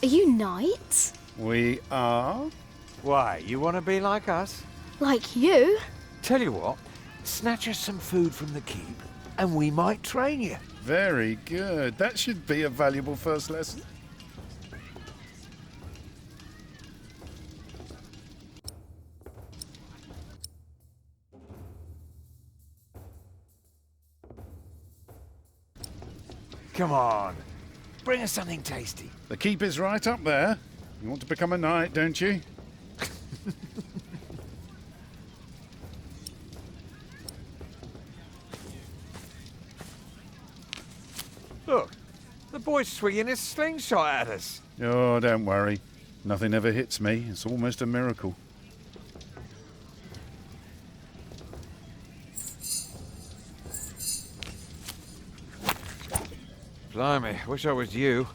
Are you knights? We are? Why, you want to be like us? Like you? Tell you what, snatch us some food from the keep, and we might train you. Very good. That should be a valuable first lesson. Come on, bring us something tasty. The keep is right up there. You want to become a knight, don't you? Look, the boy's swinging his slingshot at us. Oh, don't worry. Nothing ever hits me. It's almost a miracle. Blimey, wish I was you.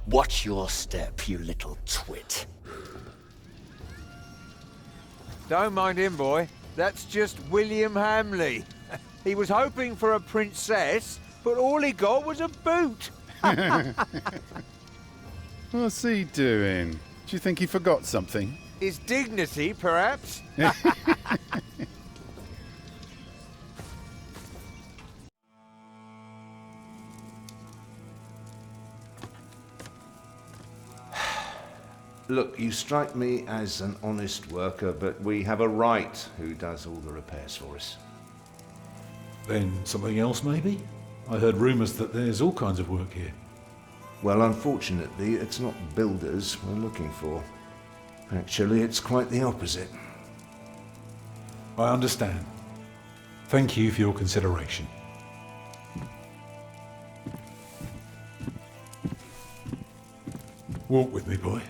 Watch your step, you little twit. Don't mind him, boy. That's just William Hamley. He was hoping for a princess, but all he got was a boot. What's he doing? Do you think he forgot something? His dignity, perhaps? Look, you strike me as an honest worker, but we have a right who does all the repairs for us. Then something else, maybe? I heard rumours that there's all kinds of work here. Well, unfortunately, it's not builders we're looking for. Actually, it's quite the opposite. I understand. Thank you for your consideration. Walk with me, boy.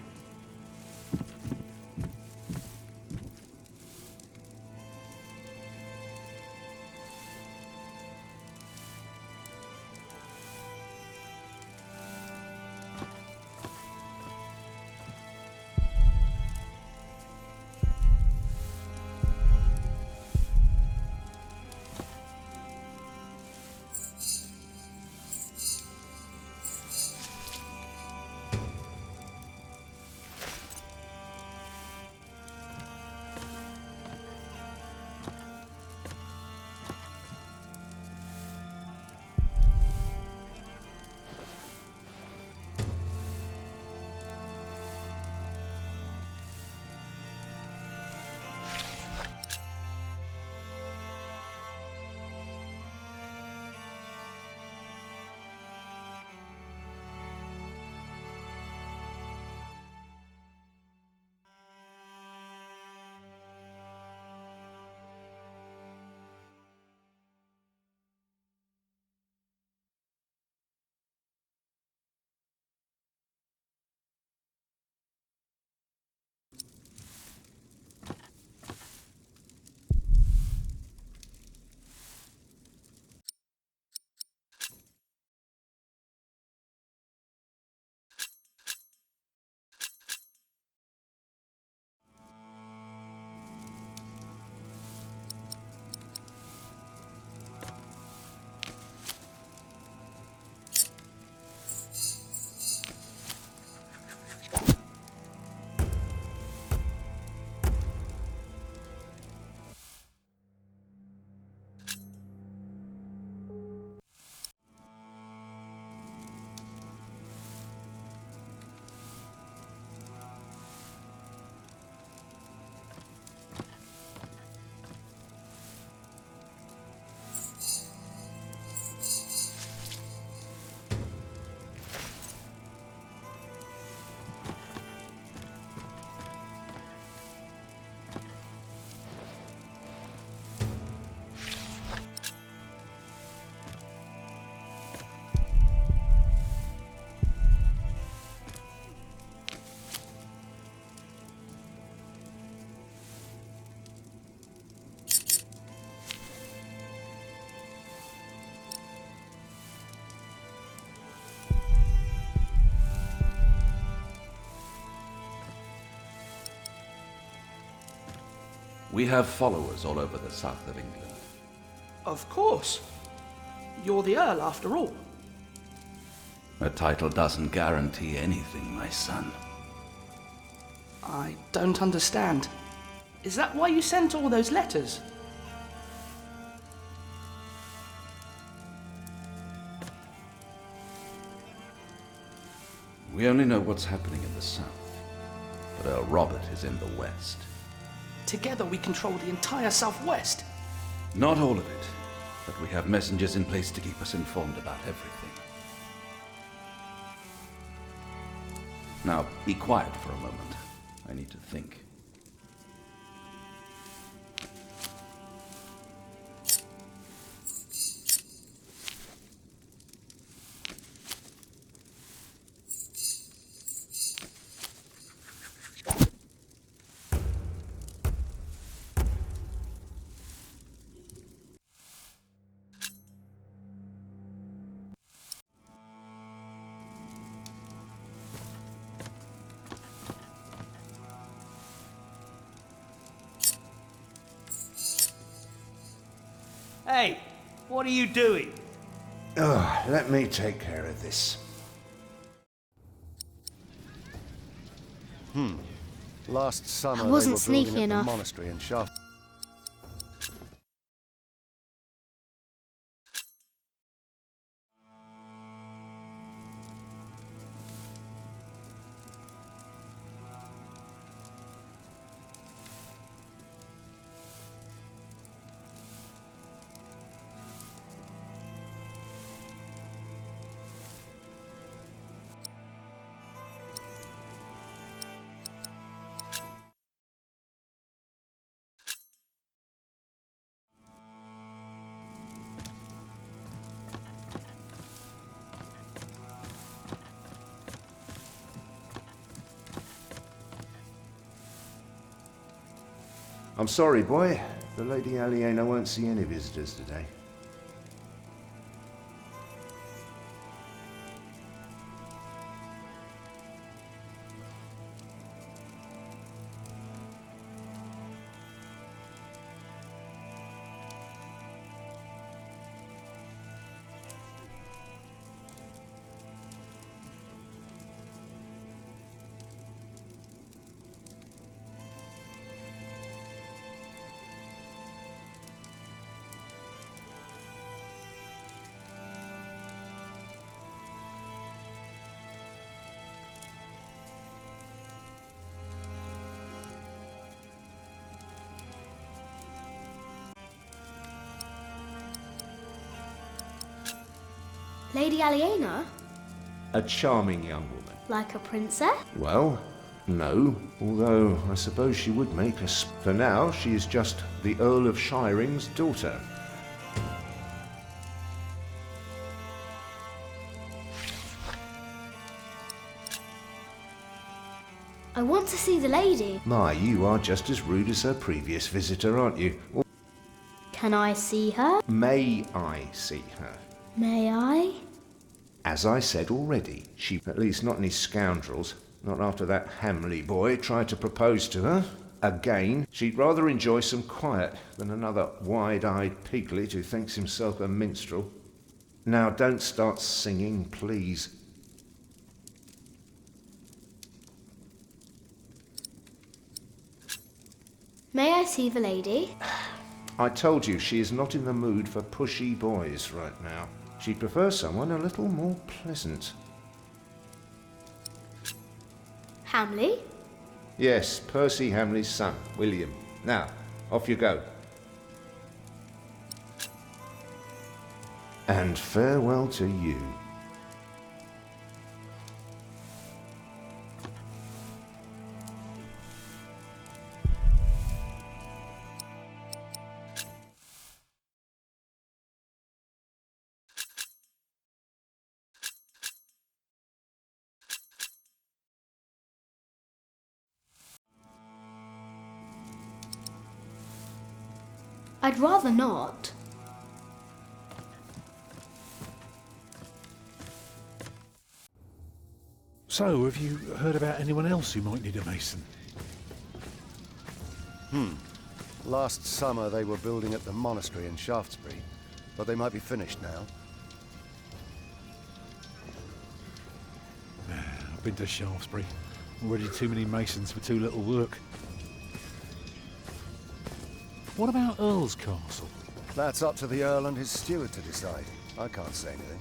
We have followers all over the south of England. Of course. You're the Earl, after all. A title doesn't guarantee anything, my son. I don't understand. Is that why you sent all those letters? We only know what's happening in the south, but Earl Robert is in the west. Together we control the entire southwest. Not all of it, but we have messengers in place to keep us informed about everything. Now, be quiet for a moment. I need to think. Hey, what are you doing? Oh, let me take care of this. Last summer I wasn't they were building sneaky up the enough. monastery in Shaft. I'm sorry, boy. The Lady Aliena won't see any visitors today. Lady Aliena? A charming young woman. Like a princess? Well, no. Although I suppose she would make us. For now, she is just the Earl of Shiring's daughter. I want to see the lady. My, you are just as rude as her previous visitor, aren't you? Can I see her? May I see her? May I? As I said already, she, at least not any scoundrels, not after that Hamley boy tried to propose to her. Again, she'd rather enjoy some quiet than another wide-eyed piglet who thinks himself a minstrel. Now don't start singing, please. May I see the lady? I told you she is not in the mood for pushy boys right now. She'd prefer someone a little more pleasant. Hamley? Yes, Percy Hamley's son, William. Now, off you go. And farewell to you. I'd rather not. So, have you heard about anyone else who might need a mason? Last summer they were building at the monastery in Shaftesbury, but they might be finished now. I've been to Shaftesbury. Already too many masons for too little work. What about Earl's Castle? That's up to the Earl and his steward to decide. I can't say anything.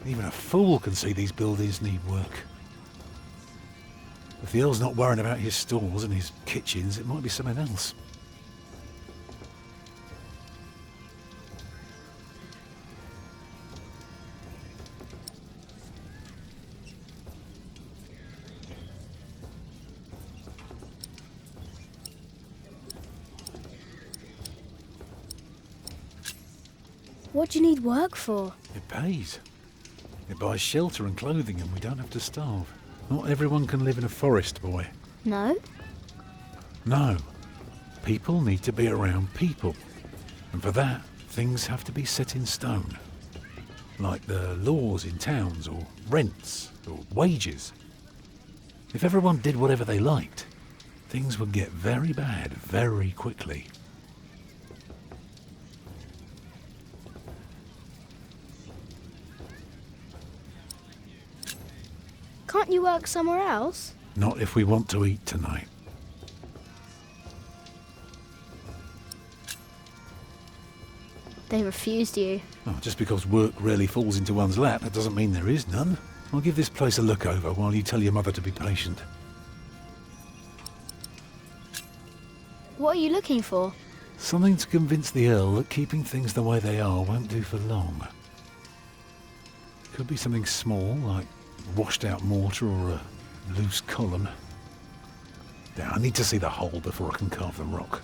Even a fool can see these buildings need work. If the Earl's not worrying about his stores and his kitchens, it might be something else. What do you need work for? It pays. It buys shelter and clothing and we don't have to starve. Not everyone can live in a forest, boy. No? No. People need to be around people. And for that, things have to be set in stone. Like the laws in towns, or rents, or wages. If everyone did whatever they liked, things would get very bad very quickly. Can't you work somewhere else? Not if we want to eat tonight. They refused you. Oh, just because work rarely falls into one's lap, that doesn't mean there is none. I'll give this place a look over while you tell your mother to be patient. What are you looking for? Something to convince the Earl that keeping things the way they are won't do for long. Could be something small, like washed out mortar or a loose column. Now, I need to see the hole before I can carve the rock.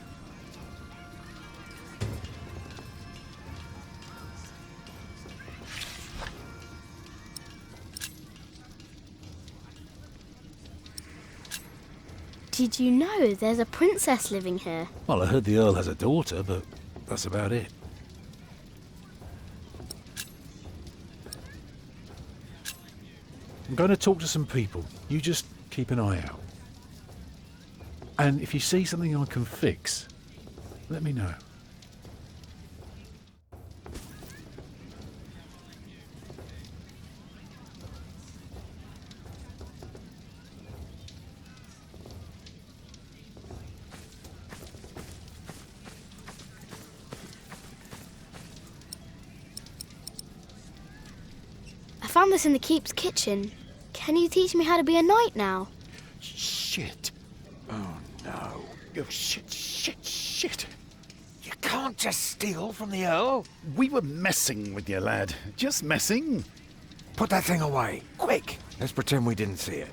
Did you know there's a princess living here? Well, I heard the Earl has a daughter, but that's about it. I'm going to talk to some people. You just keep an eye out. And if you see something I can fix, let me know. I found this in the keep's kitchen. Can you teach me how to be a knight now? Shit. Oh, no. Oh, shit. You can't just steal from the Earl. We were messing with you, lad. Just messing. Put that thing away. Quick. Let's pretend we didn't see it.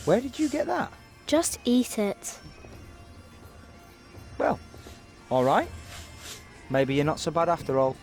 Where did you get that? Just eat it. Well, all right. Maybe you're not so bad after all.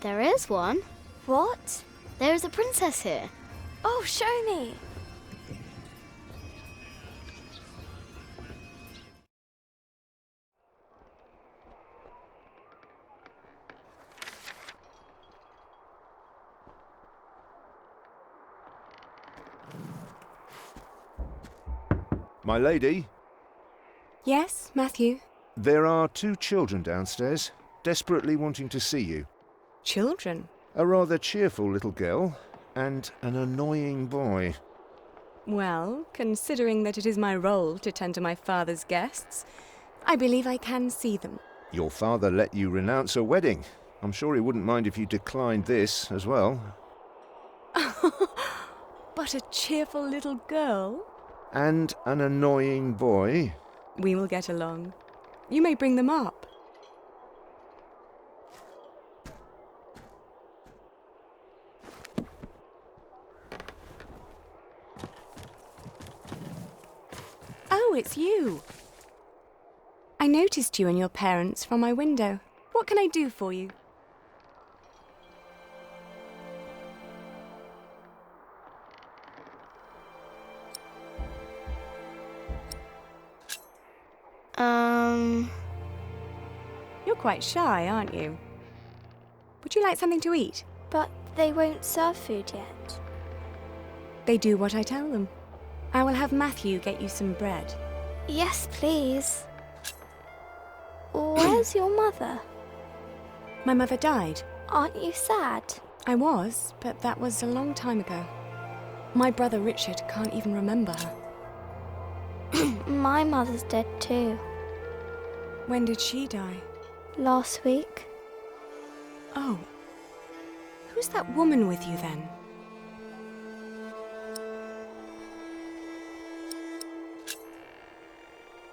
There is one. What? There is a princess here. Oh, show me. My lady, Yes, Matthew? there are 2 children downstairs, desperately wanting to see you. Children? A rather cheerful little girl and an annoying boy. Well, considering that it is my role to tend to my father's guests, I believe I can see them. Your father let you renounce a wedding. I'm sure he wouldn't mind if you declined this as well. But a cheerful little girl? And an annoying boy. We will get along. You may bring them up. Oh, it's you. I noticed you and your parents from my window. What can I do for you? You're quite shy, aren't you? Would you like something to eat? But they won't serve food yet. They do what I tell them. I will have Matthew get you some bread. Yes, please. Where's your mother? My mother died. Aren't you sad? I was, but that was a long time ago. My brother Richard can't even remember her. My mother's dead too. When did she die? Last week. Oh. Who's that woman with you then?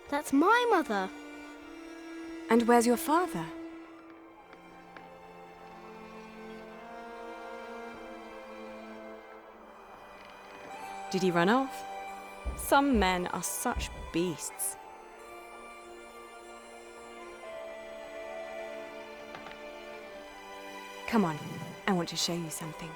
That's my mother. And where's your father? Did he run off? Some men are such beasts. Come on, I want to show you something.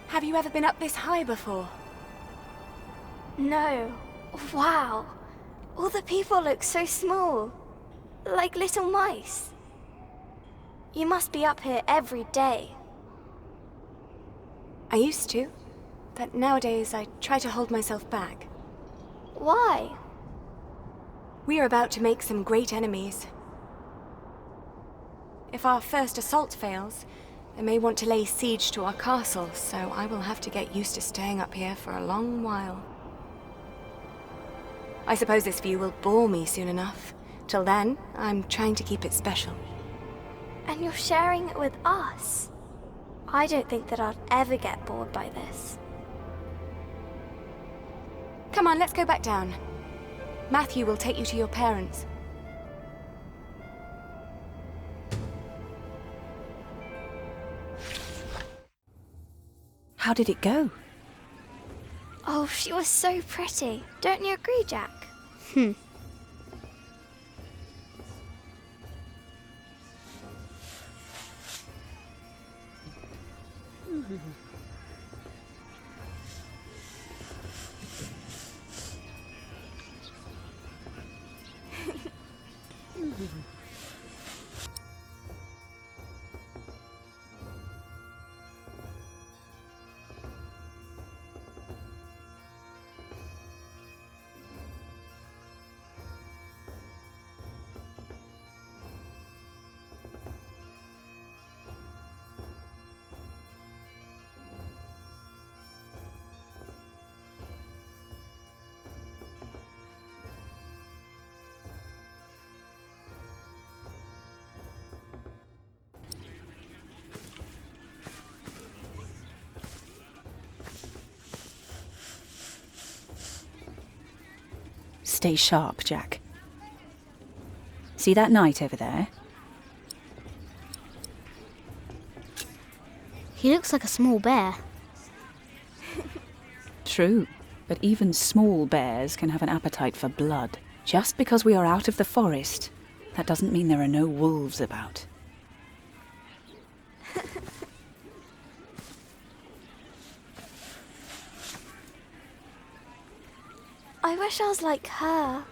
Have you ever been up this high before? No. Wow. All the people look so small. Like little mice. You must be up here every day. I used to, but nowadays I try to hold myself back. Why? We are about to make some great enemies. If our first assault fails, they may want to lay siege to our castle, so I will have to get used to staying up here for a long while. I suppose this view will bore me soon enough. Till then, I'm trying to keep it special. And you're sharing it with us? I don't think that I'd ever get bored by this. Come on, let's go back down. Matthew will take you to your parents. How did it go? Oh, she was so pretty. Don't you agree, Jack? Stay sharp, Jack. See that knight over there? He looks like a small bear. True, but even small bears can have an appetite for blood. Just because we are out of the forest, that doesn't mean there are no wolves about. I wish I was like her.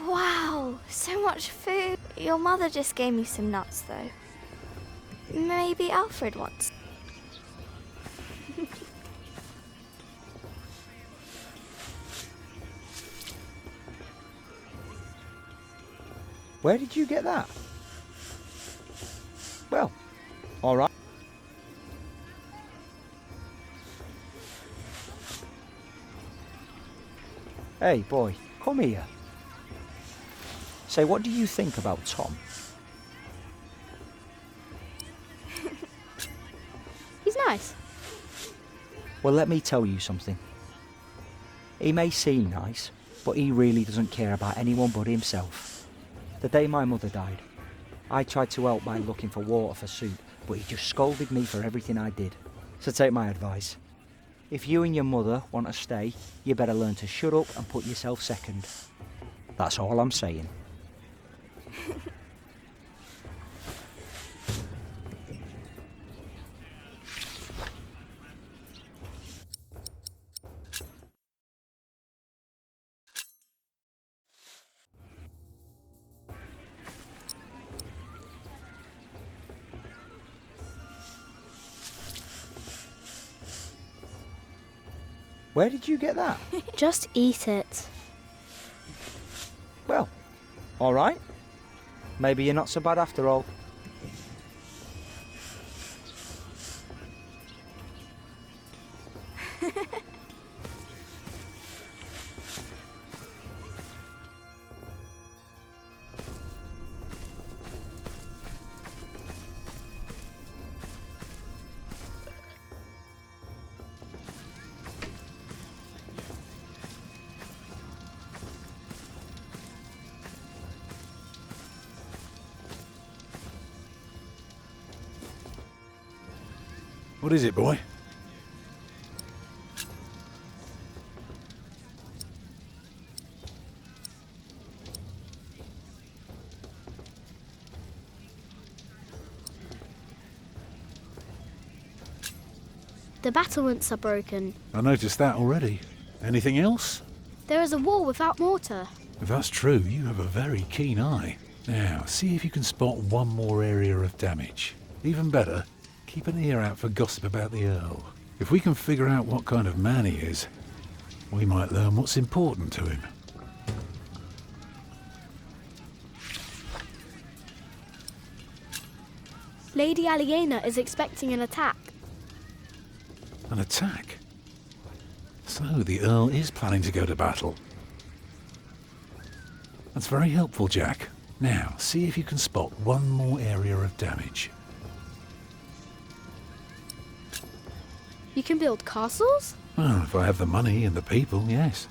Wow, so much food. Your mother just gave me some nuts, though. Maybe Alfred wants. Where did you get that? Well, all right. Hey, boy, come here. Say, what do you think about Tom? He's nice. Well, let me tell you something. He may seem nice, but he really doesn't care about anyone but himself. The day my mother died, I tried to help by looking for water for soup, but he just scolded me for everything I did. So take my advice. If you and your mother want to stay, you better learn to shut up and put yourself second. That's all I'm saying. Where did you get that? Just eat it. Well, all right. Maybe you're not so bad after all. What is it, boy? The battlements are broken. I noticed that already. Anything else? There is a wall without mortar. If that's true, you have a very keen eye. Now, see if you can spot one more area of damage. Even better, keep an ear out for gossip about the Earl. If we can figure out what kind of man he is, we might learn what's important to him. Lady Aliena is expecting an attack. An attack? So the Earl is planning to go to battle. That's very helpful, Jack. Now, see if you can spot one more area of damage. You can build castles? Well, if I have the money and the people, yes.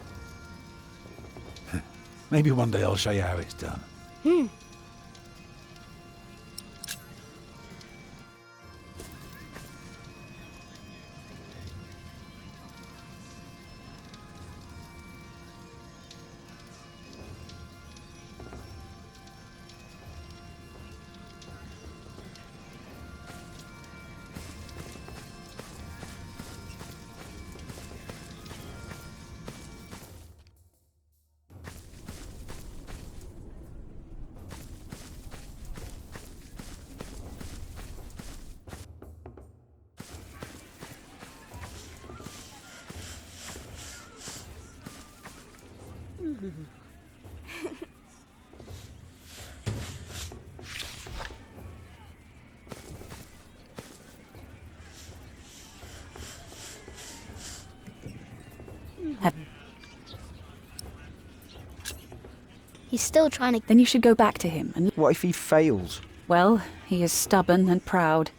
Maybe one day I'll show you how it's done. He's still trying to... Then you should go back to him and... What if he fails? Well, he is stubborn and proud.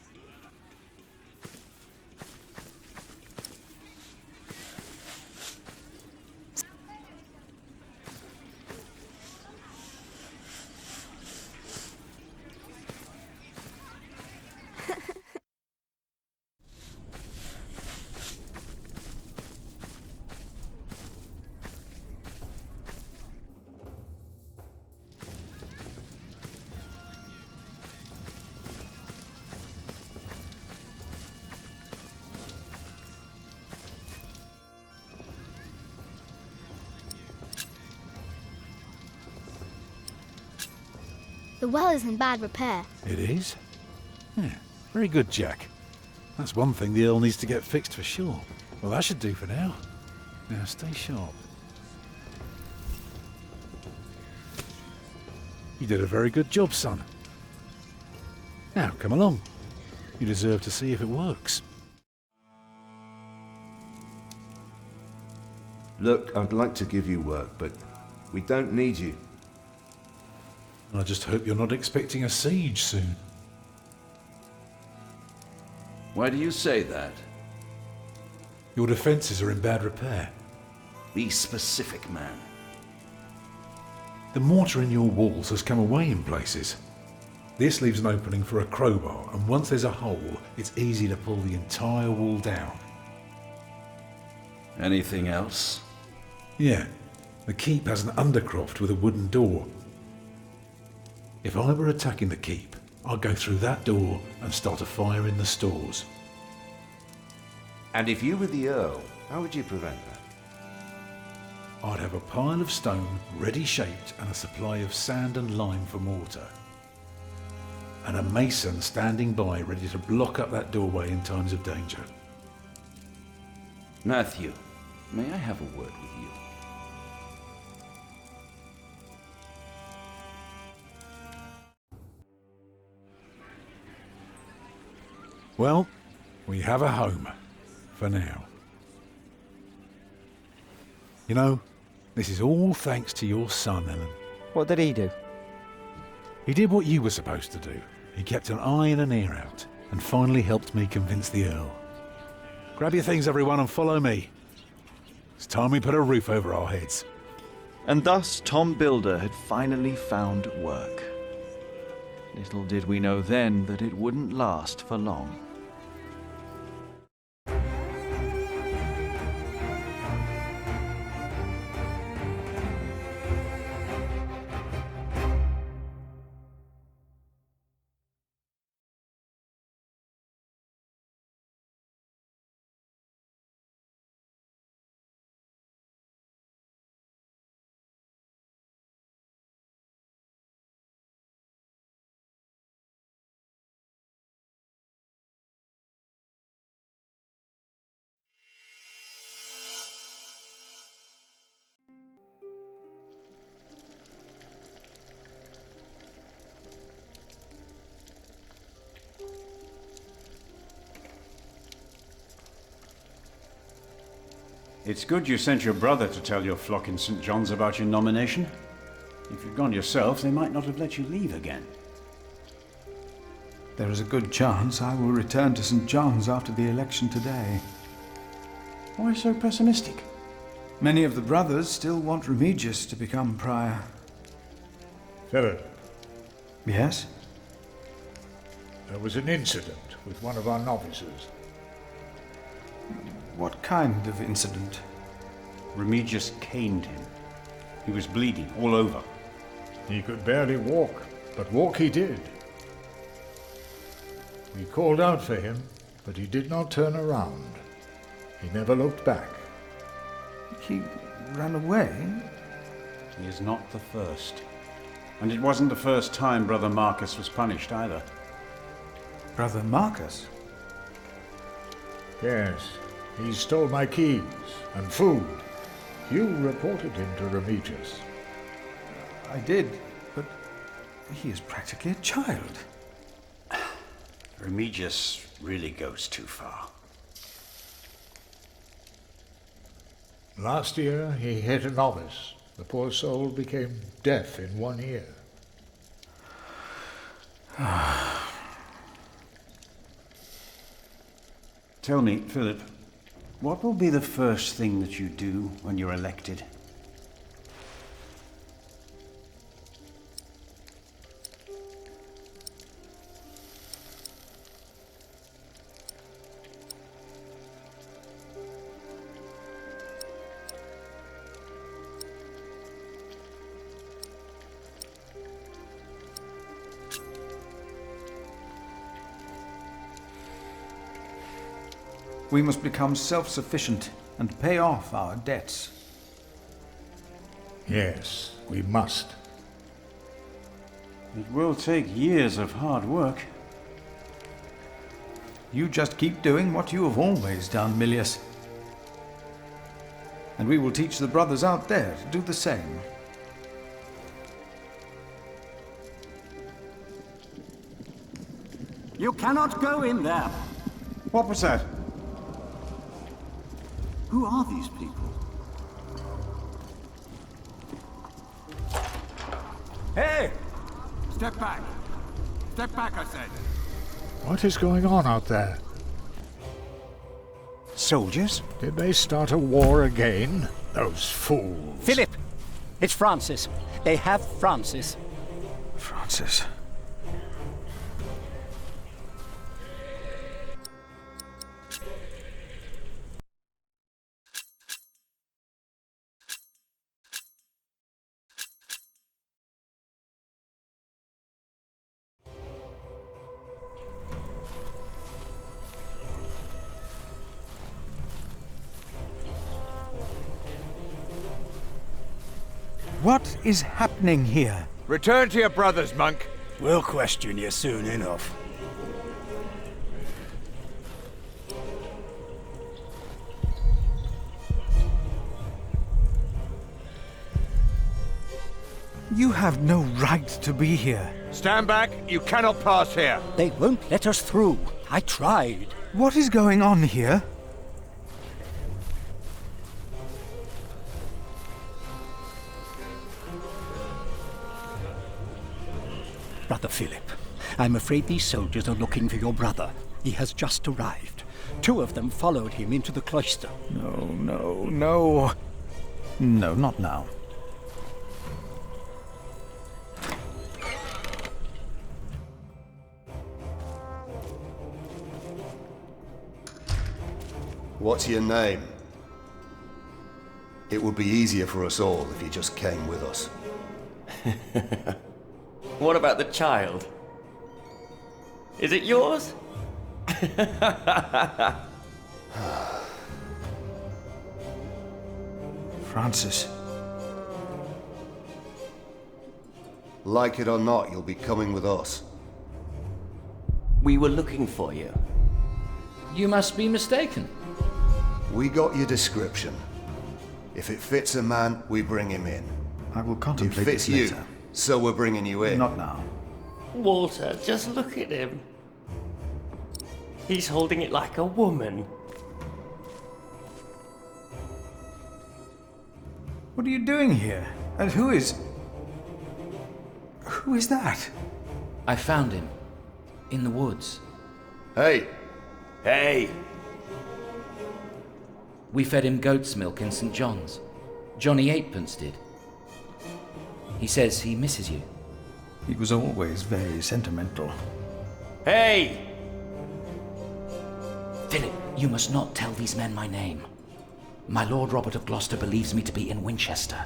The well is in bad repair. It is? Yeah, very good, Jack. That's one thing the Earl needs to get fixed for sure. Well, that should do for now. Now, stay sharp. You did a very good job, son. Now, come along. You deserve to see if it works. Look, I'd like to give you work, but we don't need you. I just hope you're not expecting a siege soon. Why do you say that? Your defences are in bad repair. Be specific, man. The mortar in your walls has come away in places. This leaves an opening for a crowbar, and once there's a hole, it's easy to pull the entire wall down. Anything else? Yeah, the keep has an undercroft with a wooden door. If I were attacking the keep, I'd go through that door and start a fire in the stores. And if you were the Earl, how would you prevent that? I'd have a pile of stone ready shaped and a supply of sand and lime for mortar. And a mason standing by ready to block up that doorway in times of danger. Matthew, may I have a word with you? Well, we have a home. For now. You know, this is all thanks to your son, Ellen. What did he do? He did what you were supposed to do. He kept an eye and an ear out, and finally helped me convince the Earl. Grab your things, everyone, and follow me. It's time we put a roof over our heads. And thus Tom Builder had finally found work. Little did we know then that it wouldn't last for long. It's good you sent your brother to tell your flock in St. John's about your nomination. If you'd gone yourself, they might not have let you leave again. There is a good chance I will return to St. John's after the election today. Why so pessimistic? Many of the brothers still want Remigius to become prior. Philip. Yes? There was an incident with one of our novices. What kind of incident? Remigius caned him. He was bleeding all over. He could barely walk, but walk he did. We called out for him, but he did not turn around. He never looked back. He ran away? He is not the first. And it wasn't the first time Brother Marcus was punished either. Brother Marcus? Yes, he stole my keys and food. You reported him to Remigius. I did, but he is practically a child. Remigius really goes too far. Last year he hit a novice. The poor soul became deaf in one ear. Tell me, Philip, what will be the first thing that you do when you're elected? We must become self-sufficient and pay off our debts. Yes, we must. It will take years of hard work. You just keep doing what you have always done, Milius. And we will teach the brothers out there to do the same. You cannot go in there. What was that? Who are these people? Hey! Step back. Step back, I said. What is going on out there? Soldiers? Did they start a war again? Those fools. Philip! It's Francis. They have Francis. Francis. What is happening here? Return to your brothers, monk. We'll question you soon enough. You have no right to be here. Stand back. You cannot pass here. They won't let us through. I tried. What is going on here? Brother Philip, I'm afraid these soldiers are looking for your brother. He has just arrived. 2 of them followed him into the cloister. No, no, no. No, not now. What's your name? It would be easier for us all if you just came with us. What about the child? Is it yours? Francis. Like it or not, you'll be coming with us. We were looking for you. You must be mistaken. We got your description. If it fits a man, we bring him in. I will contemplate It fits this you, later. so we're bringing you in. Not now. Walter, just look at him. He's holding it like a woman. What are you doing here? And who is... Who is that? I found him. In the woods. Hey! Hey! We fed him goat's milk in St. John's. Johnny Eightpence did. He says he misses you. He was always very sentimental. Hey! Philip, you must not tell these men my name. My Lord Robert of Gloucester believes me to be in Winchester.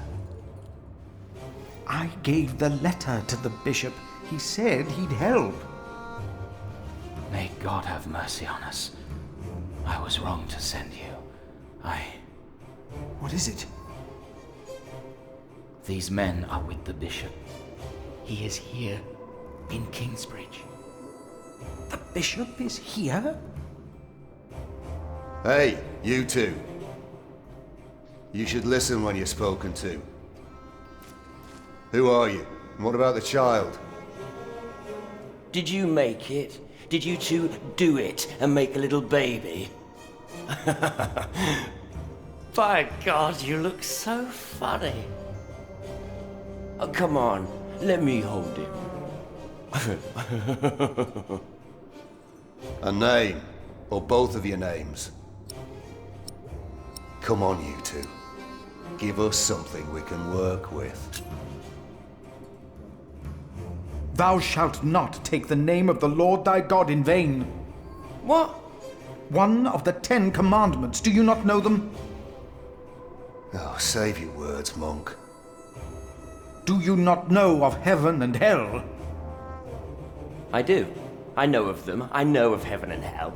I gave the letter to the bishop. He said he'd help. May God have mercy on us. I was wrong to send you. What is it? These men are with the bishop. He is here in Kingsbridge. The bishop is here? Hey, you two. You should listen when you're spoken to. Who are you? And what about the child? Did you make it? Did you two do it and make a little baby? By God, you look so funny. Oh, come on, let me hold him. A name, or both of your names. Come on, you two. Give us something we can work with. Thou shalt not take the name of the Lord thy God in vain. What? One of the 10 commandments. Do you not know them? Oh, save your words, monk. Do you not know of heaven and hell? I do. I know of them. I know of heaven and hell.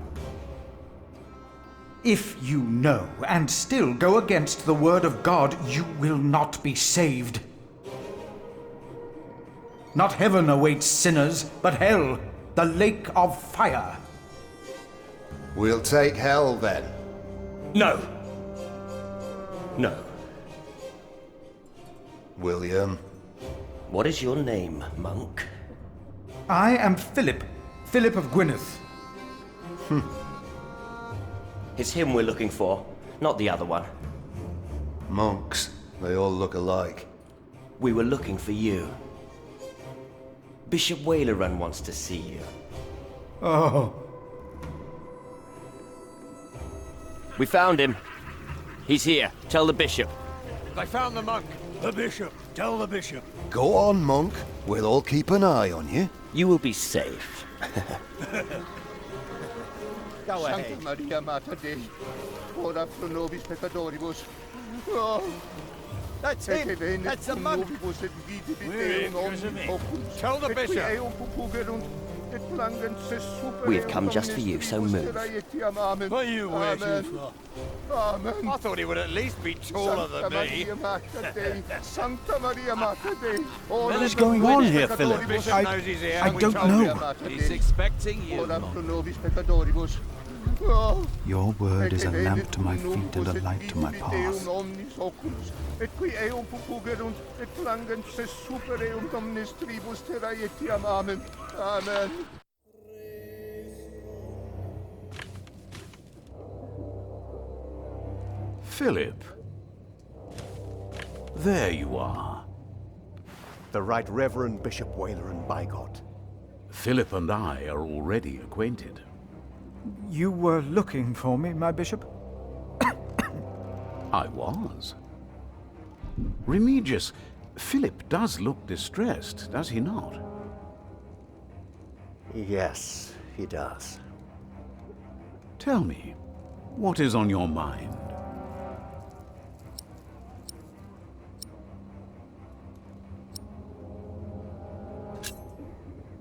If you know and still go against the word of God, you will not be saved. Not heaven awaits sinners, but hell, the lake of fire. We'll take hell then. No. No. William. What is your name, monk? I am Philip. Philip of Gwynedd. It's him we're looking for, not the other one. Monks, they all look alike. We were looking for you. Bishop Wailerun wants to see you. Oh. We found him. He's here. Tell the bishop. They found the monk. The bishop. Tell the bishop. Go on, monk. We'll all keep an eye on you. You will be safe. Go ahead. Santa Maria Mater Dei, ora pro nobis peccatoribus. Oh. That's him. That's the monk. Tell the bishop. We have come just for you, so move. What are you waiting for? Amen. I thought he would at least be taller than me. What is going on here, Philip? I don't know. He's expecting you. Your word is a lamp to my feet and a light to my path. Et qui eum pupugerunt, et flangent se super eum omnis tribus terrae etiam. Amen. Amen. Philip. There you are. The Right Reverend Bishop Wailerun, by God. Philip and I are already acquainted. You were looking for me, my bishop? I was. Remigius, Philip does look distressed, does he not? Yes, he does. Tell me, what is on your mind?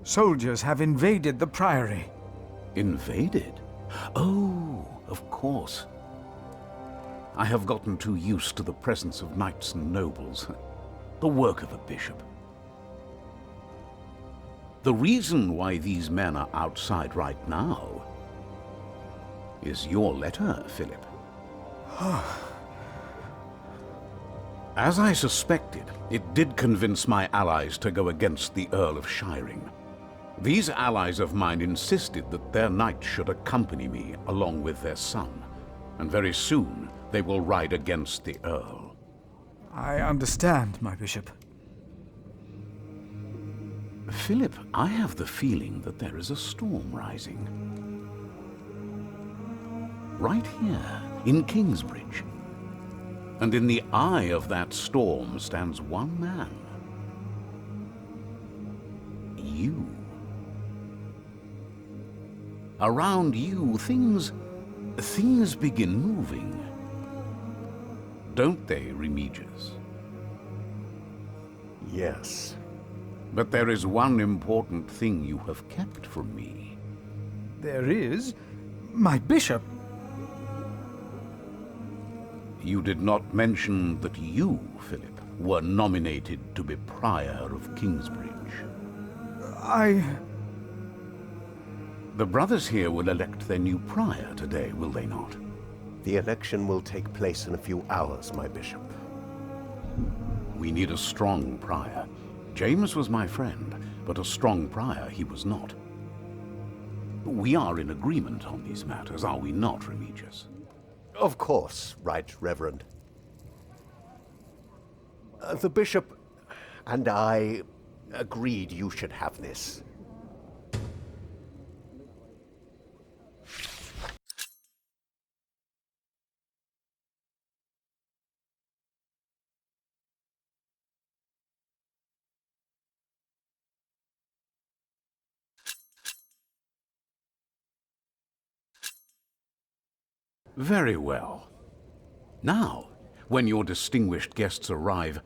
Soldiers have invaded the priory. Invaded? Oh, of course. I have gotten too used to the presence of knights and nobles. The work of a bishop. The reason why these men are outside right now is your letter, Philip. As I suspected, it did convince my allies to go against the Earl of Shiring. These allies of mine insisted that their knight should accompany me along with their son, and very soon they will ride against the Earl. I understand, my bishop. Philip, I have the feeling that there is a storm rising. Right here, in Kingsbridge. And in the eye of that storm stands one man. You. Around you, things begin moving. Don't they, Remigius? Yes. But there is one important thing you have kept from me. There is? My bishop? You did not mention that you, Philip, were nominated to be Prior of Kingsbridge. The brothers here will elect their new Prior today, will they not? The election will take place in a few hours, my bishop. We need a strong Prior. James was my friend, but a strong Prior he was not. We are in agreement on these matters, are we not, Remigius? Of course, Right Reverend. The bishop and I agreed you should have this. Very well. Now, when your distinguished guests arrive,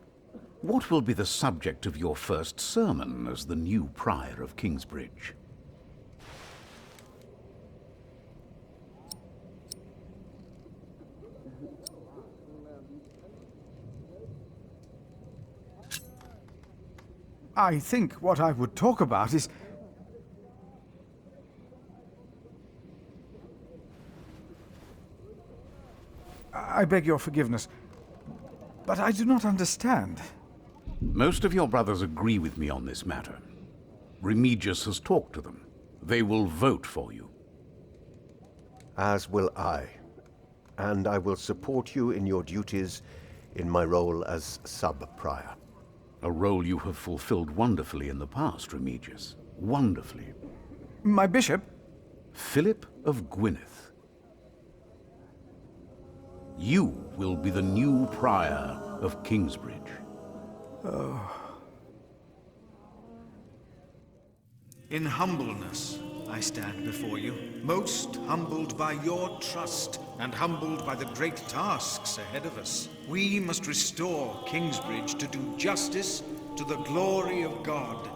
what will be the subject of your first sermon as the new Prior of Kingsbridge? I think what I would talk about is... I beg your forgiveness, but I do not understand. Most of your brothers agree with me on this matter. Remigius has talked to them. They will vote for you. As will I. And I will support you in your duties in my role as sub-prior. A role you have fulfilled wonderfully in the past, Remigius. Wonderfully. My bishop? Philip of Gwynedd. You will be the new Prior of Kingsbridge. Oh. In humbleness, I stand before you, most humbled by your trust and humbled by the great tasks ahead of us. We must restore Kingsbridge to do justice to the glory of God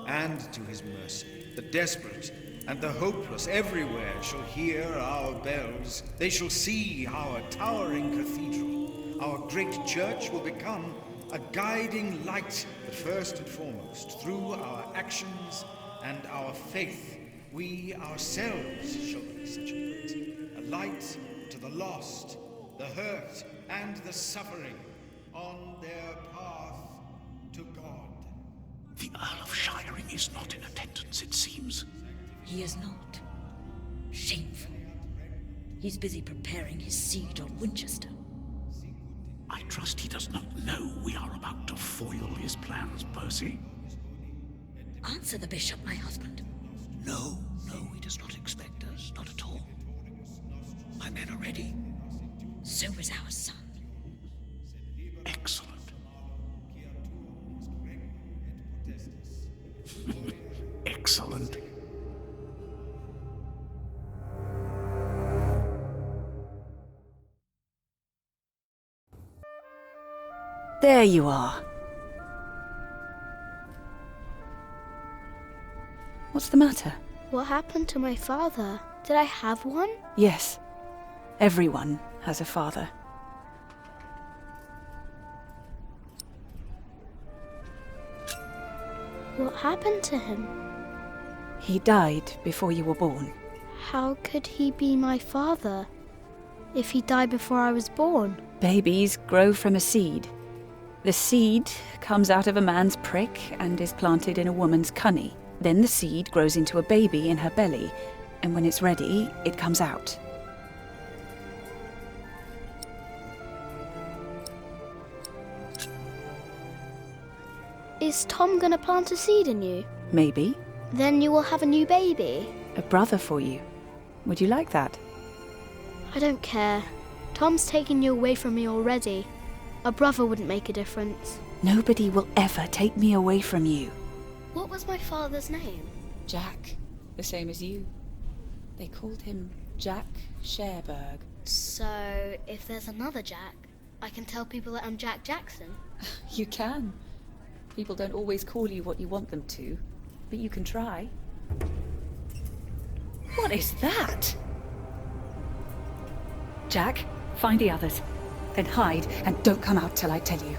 and to his mercy. The desperate and the hopeless everywhere shall hear our bells. They shall see our towering cathedral. Our great church will become a guiding light, but first and foremost, through our actions and our faith, we ourselves shall be such a light. A light to the lost, the hurt, and the suffering on their path to God. The Earl of Shiring is not in attendance, it seems. He is not. Shameful. He's busy preparing his siege on Winchester. I trust he does not know we are about to foil his plans, Percy. Answer the bishop, my husband. No, he does not expect us, not at all. My men are ready. So is our son. Excellent. Excellent. There you are. What's the matter? What happened to my father? Did I have one? Yes. Everyone has a father. What happened to him? He died before you were born. How could he be my father if he died before I was born? Babies grow from a seed. The seed comes out of a man's prick and is planted in a woman's cunny. Then the seed grows into a baby in her belly, and when it's ready, it comes out. Is Tom gonna plant a seed in you? Maybe. Then you will have a new baby. A brother for you. Would you like that? I don't care. Tom's taken you away from me already. A brother wouldn't make a difference. Nobody will ever take me away from you. What was my father's name? Jack. The same as you. They called him Jack Sherberg. So, if there's another Jack, I can tell people that I'm Jack Jackson? You can. People don't always call you what you want them to, but you can try. What is that? Jack, find the others. Then hide and don't come out till I tell you.